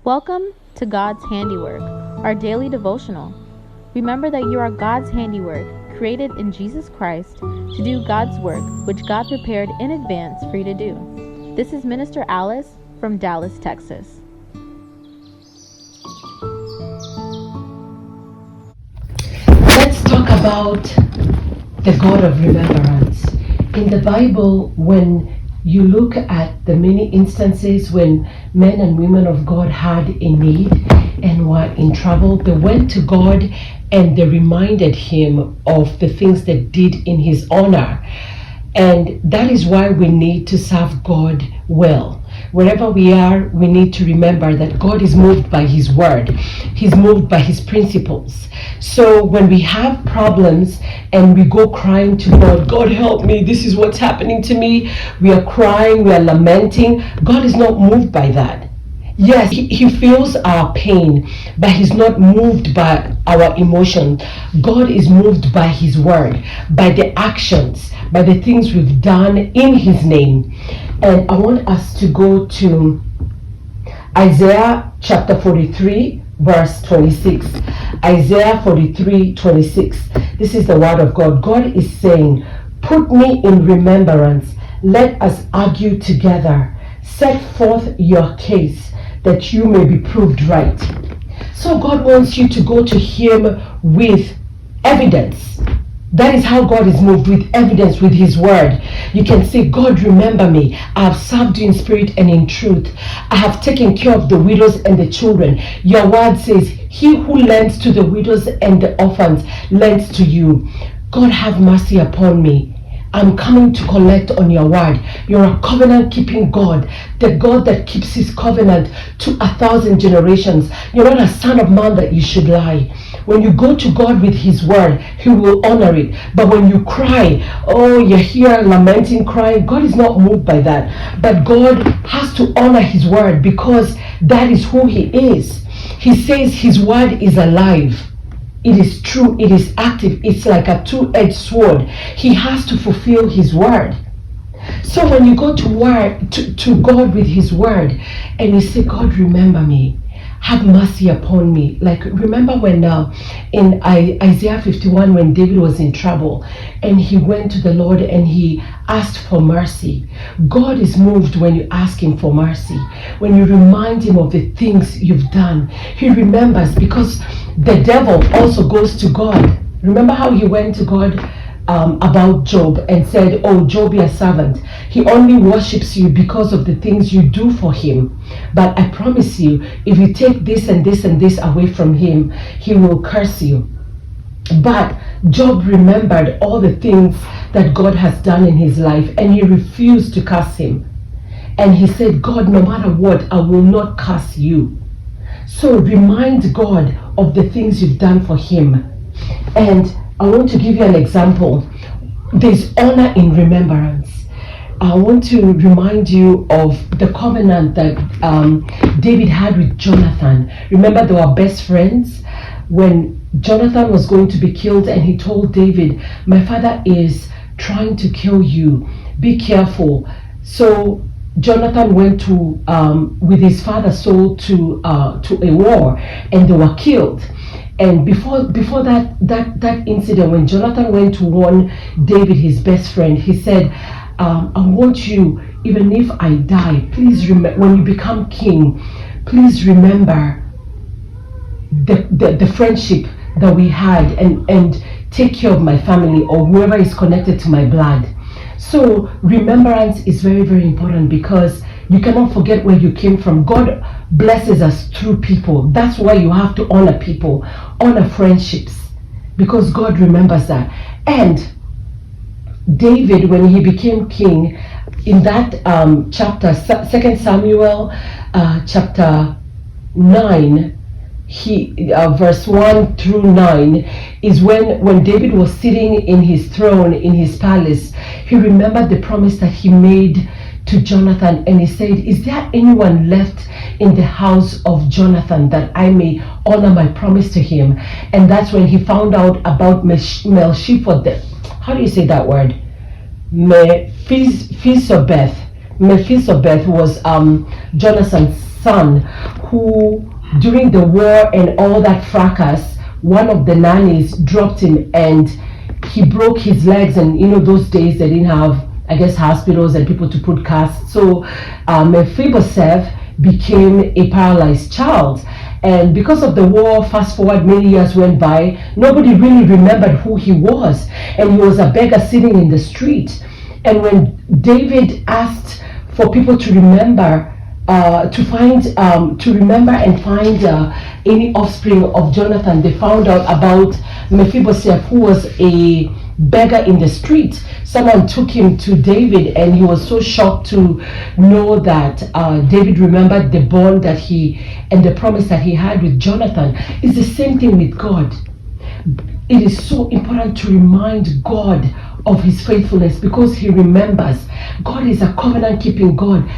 Welcome to God's Handiwork, our daily devotional. Remember that you are God's handiwork, created in Jesus Christ to do God's work, which God prepared in advance for you to do. This is Minister Alice from Dallas, Texas. Let's talk about the God of Remembrance. In the Bible, when you look at the many instances when men and women of God had a need and were in trouble, they went to God and they reminded him of the things they did in his honor. And that is why we need to serve God well. Wherever we are, we need to remember that God is moved by his word. He's moved by his principles. So when we have problems and we go crying to God, God help me, this is what's happening to me. We are crying, we are lamenting. God is not moved by that. Yes, he feels our pain, but he's not moved by our emotion. God is moved by his word, by the actions, by the things we've done in his name. And I want us to go to Isaiah chapter 43, verse 26. Isaiah 43, 26. This is the word of God. God is saying, "Put me in remembrance. Let us argue together. Set forth your case, that you may be proved right." So God wants you to go to him with evidence. That is how God is moved, with evidence, with his word. You can say, "God, remember me. I have served you in spirit and in truth. I have taken care of the widows and the children." Your word says, "He who lends to the widows and the orphans lends to you." God, have mercy upon me. I'm coming to collect on your word. You're a covenant keeping God, the God that keeps his covenant to 1,000 generations. You're not a son of man that you should lie. When you go to God with his word, he will honor it. But when you cry, oh, you're here lamenting, crying, God is not moved by that. But God has to honor his word because that is who he is. He says his word is alive. It is true, it is active, it's like a two-edged sword. He has to fulfill his word. So when you go to God with his word and you say, "God, remember me, have mercy upon me." Like, remember when in Isaiah 51, when David was in trouble and he went to the Lord and he asked for mercy. God is moved when you ask him for mercy. When you remind him of the things you've done, he remembers, because the devil also goes to God. Remember how he went to God about Job and said, "Oh, Job, your servant, he only worships you because of the things you do for him. But I promise you, if you take this and this and this away from him, he will curse you." But Job remembered all the things that God has done in his life, and he refused to curse him. And he said, "God, no matter what, I will not curse you." So remind God of the things you've done for him. And I want to give you an example. There's honor in remembrance. I want to remind you of the covenant that David had with Jonathan. Remember, they were best friends. When Jonathan was going to be killed and he told David, "My father is trying to kill you. Be careful." So Jonathan went to with his father Saul to a war, and they were killed. And before that incident, when Jonathan went to warn David, his best friend, he said, "I want you, even if I die, please remember, when you become king, please remember the friendship that we had, and take care of my family or whoever is connected to my blood." So remembrance is very, very important, because you cannot forget where you came from. God blesses us through people. That's why you have to honor people, honor friendships, because God remembers that. And David, when he became king, in that chapter, 2 Samuel chapter 9, verse 1 through 9, is when David was sitting in his throne in his palace. He remembered the promise that he made to Jonathan, and he said, "Is there anyone left in the house of Jonathan that I may honor my promise to him?" And that's when he found out about Melchizedek. How do you say that word? Mephizobeth. Mephizobeth was Jonathan's son who, during the war and all that fracas, one of the nannies dropped him and he broke his legs. And those days they didn't have, I guess, hospitals and people to put casts. So Mephibosheth became a paralyzed child. And because of the war, fast forward, many years went by, nobody really remembered who he was. And he was a beggar sitting in the street. And when David asked for people to remember, to remember and find any offspring of Jonathan, they found out about Mephibosheth, who was a beggar in the street. Someone took him to David, and he was so shocked to know that David remembered the bond that and the promise that he had with Jonathan. It's the same thing with God. It is so important to remind God of his faithfulness, because he remembers. God is a covenant keeping God.